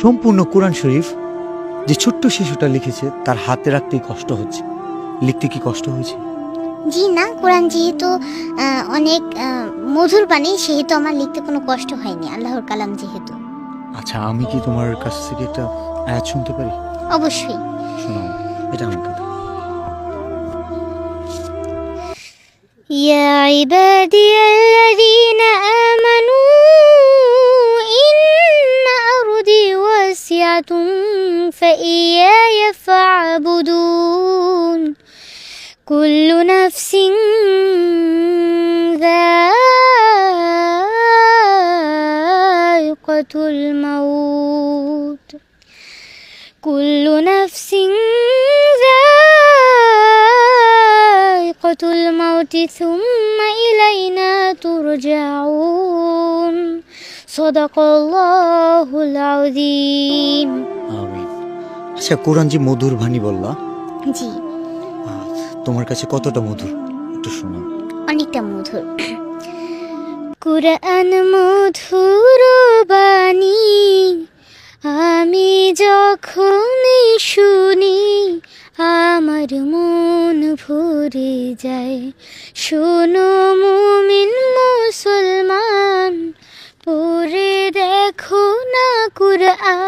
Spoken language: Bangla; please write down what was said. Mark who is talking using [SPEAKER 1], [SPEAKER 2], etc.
[SPEAKER 1] সম্পূর্ণ কোরআন শরীফ যে ছোট্ট শিশুটা লিখেছে তার হাতে রাখতেই কষ্ট হচ্ছে। লিখতে কি কষ্ট হয়েছে?
[SPEAKER 2] জি না, কোরআন যেহেতু অনেক মধুর বাণী, সেহেতু আমার লিখতে কোনো কষ্ট হয়নি, আল্লাহর কালাম যেহেতু।
[SPEAKER 1] আচ্ছা, আমি কি তোমার কাছ থেকে একটা আয়াত শুনতে পারি?
[SPEAKER 2] অবশ্যই।
[SPEAKER 1] শোনাও, এটা আমার কথা।
[SPEAKER 2] ইয়া ইবাদিয়াল্লাযীনা আমানু ইন্না আরদি ওয়াসিআতুন ফাইয়ায়া ফা'বুদুন কুল্লু নাফসিন যায়িকাতুল মাউত কুল্লু নাফসিন যায়িকাতুল মাউতি সুম্মা ইলাইনা তুরজাউন সাদাকাল্লাহুল আযীম।
[SPEAKER 1] আমিন। আচ্ছা, কোরআন যে মধুর বাণী বললা,
[SPEAKER 2] জি,
[SPEAKER 1] তোমার কাছে কতটা মধুর একটু শোনাও।
[SPEAKER 2] অনেকটা মধুর। কুরআন মধুর বাণী, আমি যখনই শুনি আমার মন ভরে যায়। শোনো মুমিন মুসলমান, পড়ে দেখো না কুরআন।